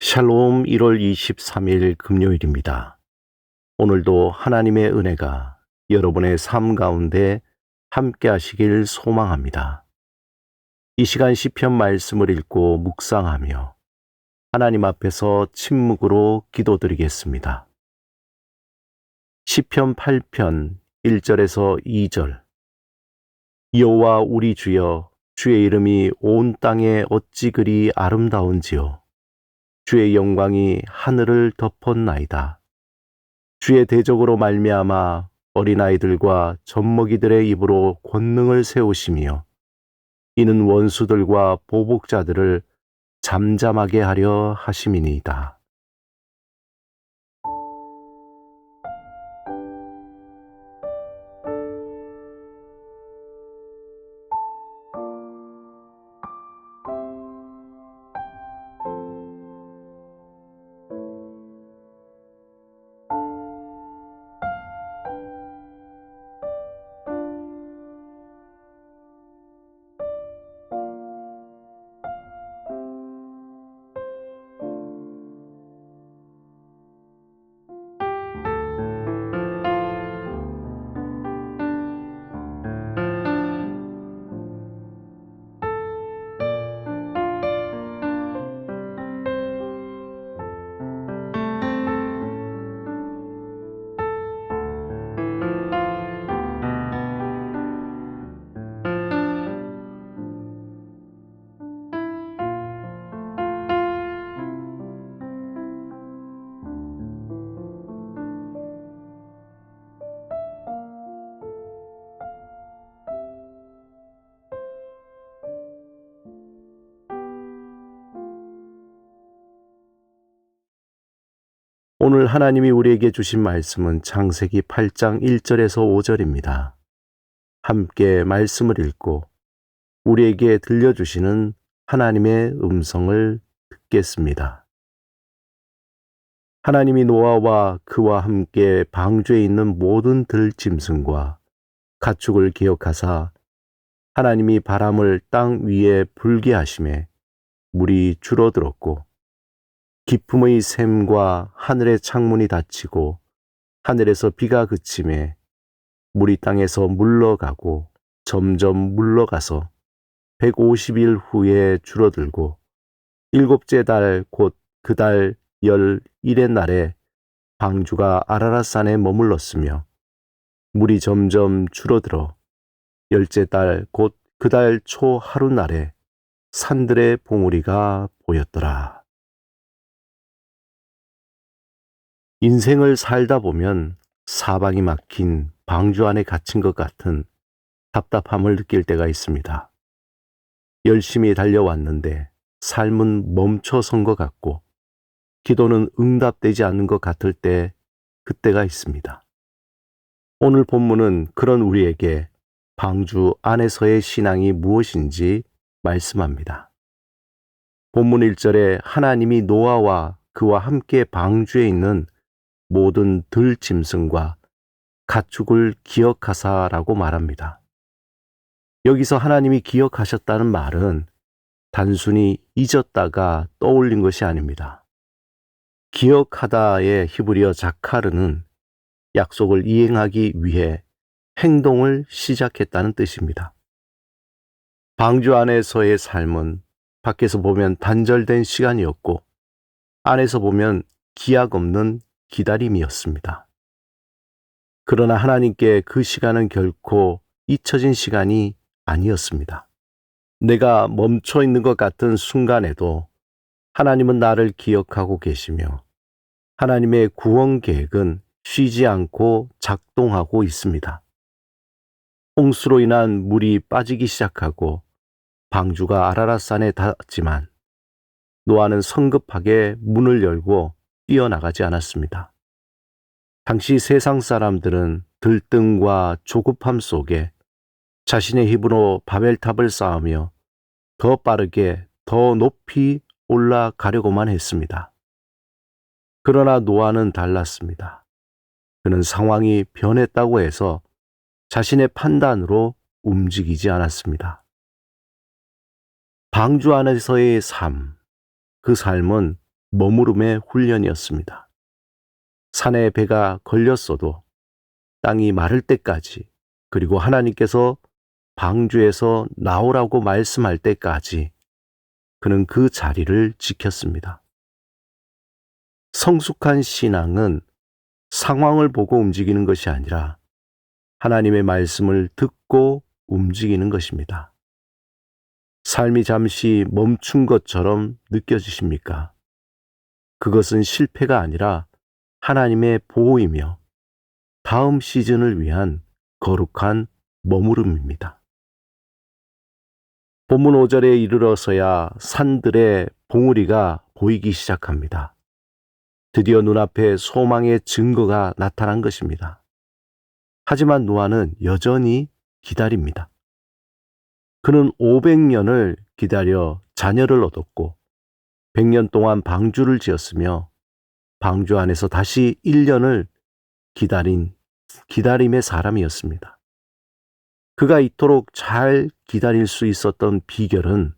샬롬 1월 23일 금요일입니다. 오늘도 하나님의 은혜가 여러분의 삶 가운데 함께 하시길 소망합니다. 이 시간 시편 말씀을 읽고 묵상하며 하나님 앞에서 침묵으로 기도드리겠습니다. 시편 8편 1절에서 2절. 여호와 우리 주여, 주의 이름이 온 땅에 어찌 그리 아름다운지요. 주의 영광이 하늘을 덮었나이다. 주의 대적으로 말미암아 어린아이들과 젖먹이들의 입으로 권능을 세우시며 이는 원수들과 보복자들을 잠잠하게 하려 하심이니이다. 오늘 하나님이 우리에게 주신 말씀은 창세기 8장 1절에서 5절입니다. 함께 말씀을 읽고 우리에게 들려주시는 하나님의 음성을 듣겠습니다. 하나님이 노아와 그와 함께 방주에 있는 모든 들짐승과 가축을 기억하사 하나님이 바람을 땅 위에 불게 하심에 물이 줄어들었고 기품의 샘과 하늘의 창문이 닫히고 하늘에서 비가 그침에 물이 땅에서 물러가고 점점 물러가서 150일 후에 줄어들고 일곱째 달 곧 그 달 11의 날에 방주가 아라랏산에 머물렀으며 물이 점점 줄어들어 열째 달 곧 그 달 초 하룻날에 산들의 봉우리가 보였더라. 인생을 살다 보면 사방이 막힌 방주 안에 갇힌 것 같은 답답함을 느낄 때가 있습니다. 열심히 달려왔는데 삶은 멈춰선 것 같고 기도는 응답되지 않는 것 같을 때 그때가 있습니다. 오늘 본문은 그런 우리에게 방주 안에서의 신앙이 무엇인지 말씀합니다. 본문 1절에 하나님이 노아와 그와 함께 방주에 있는 모든 들짐승과 가축을 기억하사라고 말합니다. 여기서 하나님이 기억하셨다는 말은 단순히 잊었다가 떠올린 것이 아닙니다. 기억하다의 히브리어 자카르는 약속을 이행하기 위해 행동을 시작했다는 뜻입니다. 방주 안에서의 삶은 밖에서 보면 단절된 시간이었고 안에서 보면 기약 없는 기다림이었습니다. 그러나 하나님께 그 시간은 결코 잊혀진 시간이 아니었습니다. 내가 멈춰 있는 것 같은 순간에도 하나님은 나를 기억하고 계시며 하나님의 구원 계획은 쉬지 않고 작동하고 있습니다. 홍수로 인한 물이 빠지기 시작하고 방주가 아라랏산에 닿았지만 노아는 성급하게 문을 열고 뛰어나가지 않았습니다. 당시 세상 사람들은 들등과 조급함 속에 자신의 힘으로 바벨탑을 쌓으며 더 빠르게 더 높이 올라가려고만 했습니다. 그러나 노아는 달랐습니다. 그는 상황이 변했다고 해서 자신의 판단으로 움직이지 않았습니다. 방주 안에서의 삶, 그 삶은 머무름의 훈련이었습니다. 산에 배가 걸렸어도 땅이 마를 때까지, 그리고 하나님께서 방주에서 나오라고 말씀할 때까지 그는 그 자리를 지켰습니다. 성숙한 신앙은 상황을 보고 움직이는 것이 아니라 하나님의 말씀을 듣고 움직이는 것입니다. 삶이 잠시 멈춘 것처럼 느껴지십니까? 그것은 실패가 아니라 하나님의 보호이며 다음 시즌을 위한 거룩한 머무름입니다. 본문 5절에 이르러서야 산들의 봉우리가 보이기 시작합니다. 드디어 눈앞에 소망의 증거가 나타난 것입니다. 하지만 노아는 여전히 기다립니다. 그는 500년을 기다려 자녀를 얻었고 100년 동안 방주를 지었으며 방주 안에서 다시 1년을 기다린 기다림의 사람이었습니다. 그가 이토록 잘 기다릴 수 있었던 비결은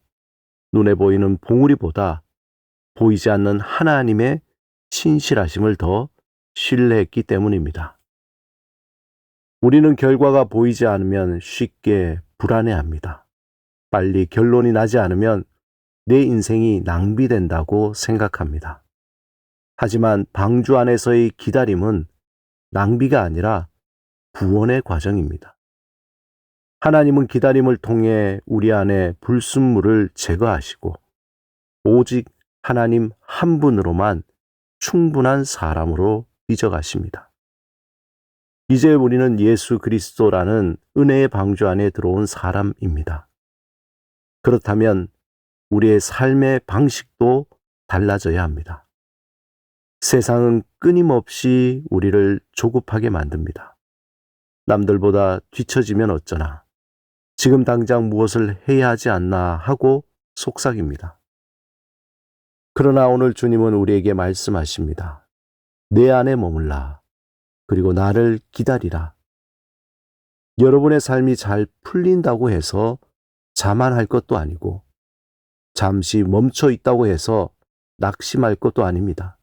눈에 보이는 봉우리보다 보이지 않는 하나님의 신실하심을 더 신뢰했기 때문입니다. 우리는 결과가 보이지 않으면 쉽게 불안해합니다. 빨리 결론이 나지 않으면 내 인생이 낭비된다고 생각합니다. 하지만 방주 안에서의 기다림은 낭비가 아니라 구원의 과정입니다. 하나님은 기다림을 통해 우리 안에 불순물을 제거하시고 오직 하나님 한 분으로만 충분한 사람으로 빚어가십니다. 이제 우리는 예수 그리스도라는 은혜의 방주 안에 들어온 사람입니다. 그렇다면 우리의 삶의 방식도 달라져야 합니다. 세상은 끊임없이 우리를 조급하게 만듭니다. 남들보다 뒤처지면 어쩌나, 지금 당장 무엇을 해야 하지 않나 하고 속삭입니다. 그러나 오늘 주님은 우리에게 말씀하십니다. 내 안에 머물라. 그리고 나를 기다리라. 여러분의 삶이 잘 풀린다고 해서 자만할 것도 아니고 잠시 멈춰 있다고 해서 낙심할 것도 아닙니다.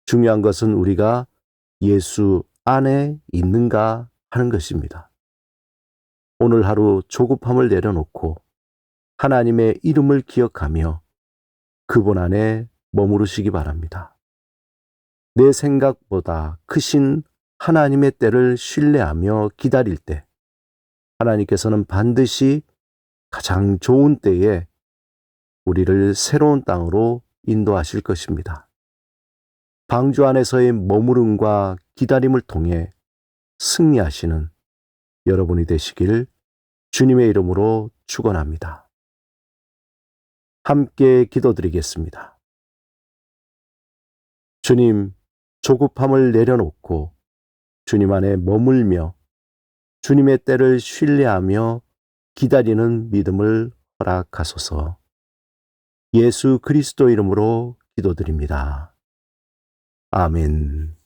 중요한 것은 우리가 예수 안에 있는가 하는 것입니다. 오늘 하루 조급함을 내려놓고 하나님의 이름을 기억하며 그분 안에 머무르시기 바랍니다. 내 생각보다 크신 하나님의 때를 신뢰하며 기다릴 때 하나님께서는 반드시 가장 좋은 때에 우리를 새로운 땅으로 인도하실 것입니다. 방주 안에서의 머무름과 기다림을 통해 승리하시는 여러분이 되시길 주님의 이름으로 축원합니다. 함께 기도드리겠습니다. 주님, 조급함을 내려놓고 주님 안에 머물며 주님의 때를 신뢰하며 기다리는 믿음을 허락하소서. 예수 그리스도 이름으로 기도드립니다. 아멘.